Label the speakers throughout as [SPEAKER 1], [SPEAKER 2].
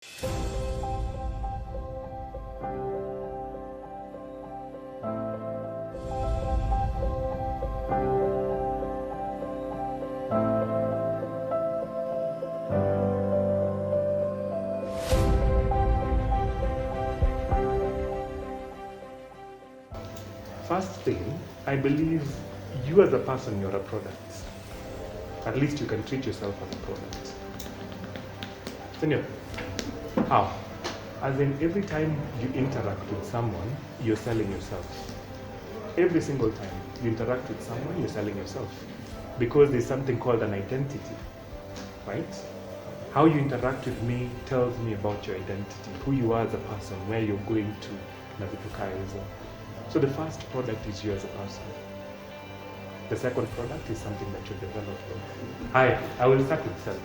[SPEAKER 1] First thing, I believe you as a person, you're a product. At least you can treat yourself as a product. Senor, how? As in, every time you interact with someone, you're selling yourself. Every single time you interact with someone, you're selling yourself. Because there's something called an identity, right? How you interact with me tells me about your identity, who you are as a person, where you're going to, na vitu kaya hizo. So the first product is you as a person. The second product is something that you're developing. I will start with self.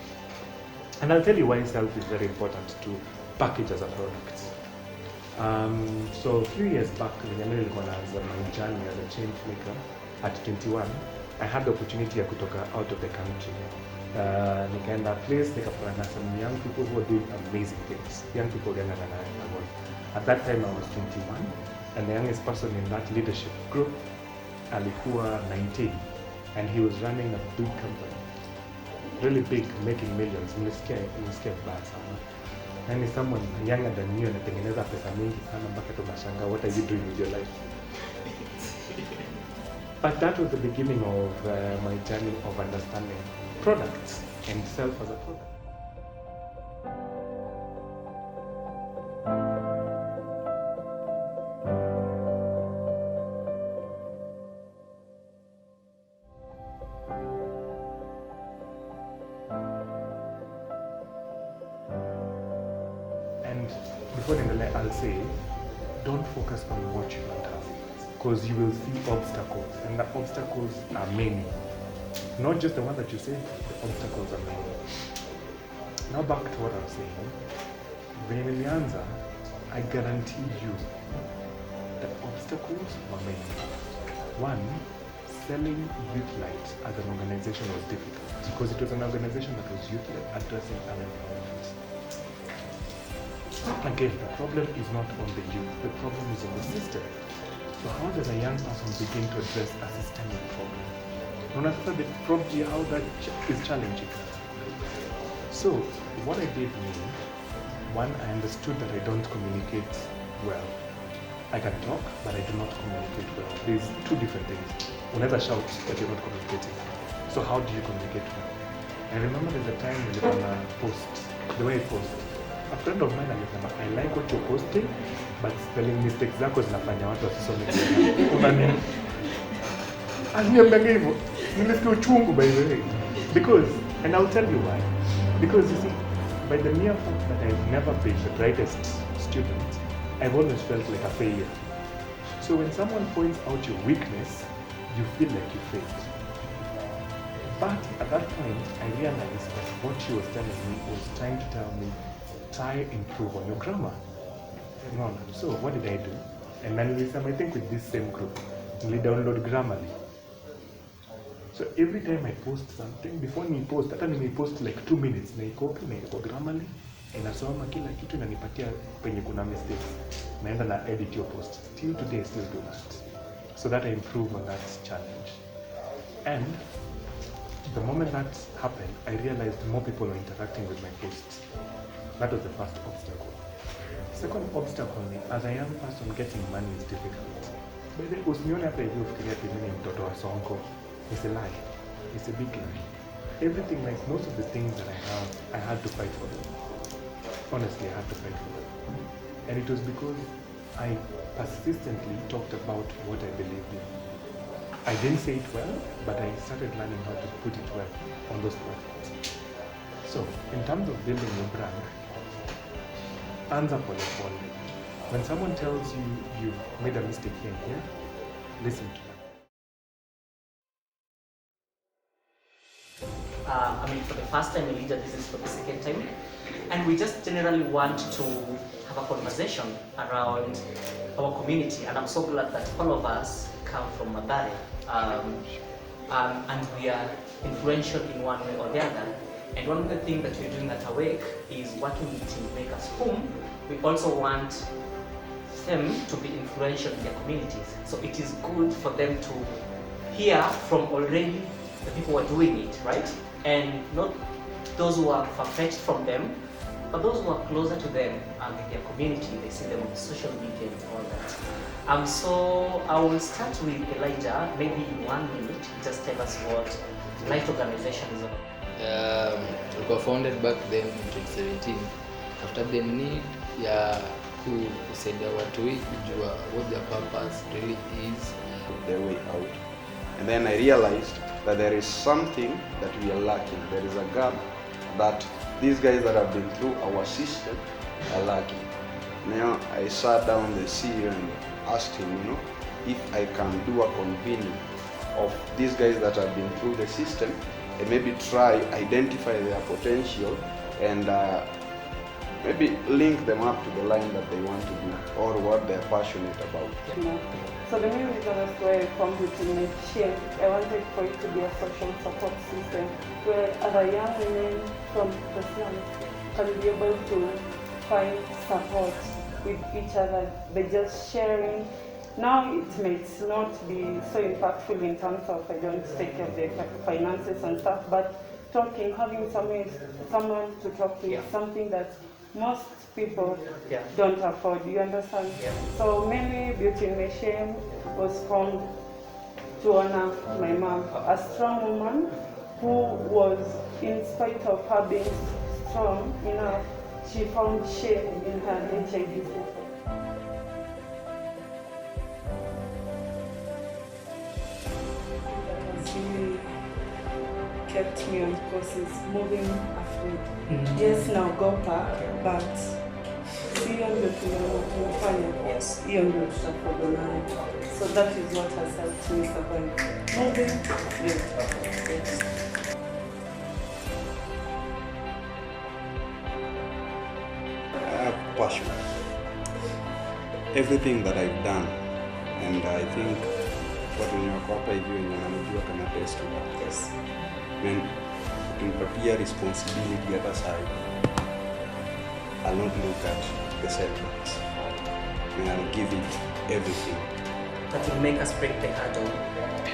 [SPEAKER 1] And I'll tell you why self is very important to package as a product. So a few years back, when I was my journey as a change maker at 21, I had the opportunity to kutoka out of the country. Nikaenda a place, nikapatana na some young people who are doing amazing things. Young people younger than I was. At that time I was 21, and the youngest person in that leadership group, alikuwa 19, and he was running a big company. Really big, making millions. Nilisikia vibaya sana. And is someone younger than you anatengeneza pesa mingi sana mpaka tunashangaa, what are you doing with your life? But that was the beginning of my journey of understanding products and self as a product. And before I'll say, don't focus on what you don't have, because you will see obstacles, and the obstacles are many. Not just the one that you say, the obstacles are many. Now back to what I was saying. When nilianza, I guarantee you, the obstacles were many. One, selling Youthlight as an organization was difficult, because it was an organization that was youth-led, addressing unemployment. Again, the problem is not on the youth, the problem is on the system. So how does a young person begin to address a systemic problem? Understand the problem, how that is challenging. So what I did mean, one, I understood that I don't communicate well. I can talk, but I do not communicate well. There's two different things. Unaweza shout, but you're not communicating. So how do you communicate well? I remember there's a time when you're gonna post, the way I post. A friend of mine alisema, I like what you're posting, but spelling mistakes zako zinafanya watu wasisome. Unani? Aliniambia hivyo. Nilisikia uchungu by the way. Because, and I'll tell you why. Because you see, by the mere fact that I've never been the brightest student, I've always felt like a failure. So when someone points out your weakness, you feel like you failed. But at that point, I realized that what she was telling me was trying to tell me, try improve on your grammar. No. So what did I do? And then I think with this same group, we download Grammarly. So every time I post something, before me post, hata post like 2 minutes, naikopi, naiko Grammarly, inasoma kila kitu inanipatia penye kuna mistakes. Naenda na edit your post. Till today I still do that. So that I improve on that challenge. And the moment that happened, I realized more people are interacting with my posts. That was the first obstacle. Second obstacle, as a young person, getting money is difficult. But then, usinione hapa hivi ufikiria ati mimi ni mtoto wa Sonko. It's a lie. It's a big lie. Everything, like most of the things that I have, I had to fight for them. Honestly, I had to fight for them. And it was because I persistently talked about what I believed in. I didn't say it well, but I started learning how to put it well on those platforms. So, in terms of building your brand, anza pole pole. When someone tells you you've made a mistake here and here, listen to them.
[SPEAKER 2] For the first time in Leader, this is for the second time. And we just generally want to have a conversation around our community. And I'm so glad that all of us come from Mathare. And we are influential in one way or the other. And one of the things that we're doing at Awake is working with team makers whom we also want them to be influential in their communities. So it is good for them to hear from already the people who are doing it, right? And not those who are far-fetched from them, but those who are closer to them and in their community. They see them on social media and all that. So I will start with Elijah, maybe in 1 minute, just tell us what Light Organization is about.
[SPEAKER 3] We were founded back then in 2017 after the need ya kusaidia watu kujua what their purpose really is,
[SPEAKER 4] their way out. And then I realized that there is something that we are lacking. There is a gap that these guys that have been through our system are lacking. Now I sat down the CEO and asked him, if I can do a convening of these guys that have been through the system and maybe try identify their potential and maybe link them up to the line that they want to do or what they're passionate about.
[SPEAKER 5] So the main reason as to why I formed with Shame, I wanted for it to be a social support system where other young women from the slums can be able to find support with each other by just sharing. Now it might not be so impactful in terms of I don't take care of the finances and stuff, but talking, having someone to talk to is something that most people don't afford, you understand? So mainly Beauty in My Shame was formed to honor my mom, a strong woman who was, in spite of her being strong enough, she found shame in her HIV. Really kept me on courses, moving after. Yes, now Gopa, but hiyo ndio tunafanya.
[SPEAKER 2] Yes.
[SPEAKER 5] Hiyo ndio tutafollow nayo. So that is what has helped me survive. Moving. Yes.
[SPEAKER 4] Passion. Everything that I've done, and I think watu wenye wako hapa hivi wenye wananijua kama test to that.
[SPEAKER 2] Yes.
[SPEAKER 4] When ukinipatia responsibility hata side, I'll not look at the setbacks. And I'll give it everything.
[SPEAKER 2] That will make us break the hurdle.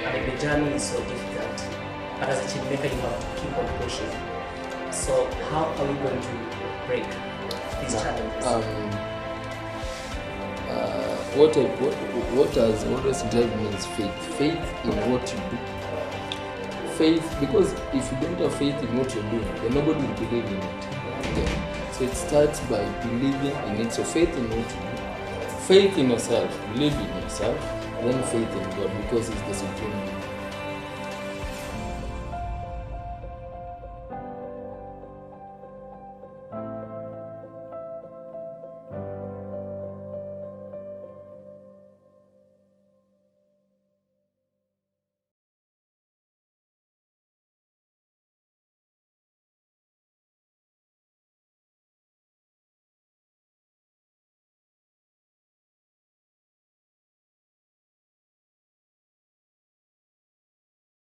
[SPEAKER 2] And the journey is so difficult. But as a team maker, you have to keep on pushing. So how are we going to break these challenges?
[SPEAKER 3] What has always driven me is faith. Faith in what you do. Faith, because if you don't have faith in what you're doing, then nobody will believe in it. Okay. So it starts by believing in it. So faith in what you do. Faith in yourself, believe in yourself, then faith in God because He's the supreme being.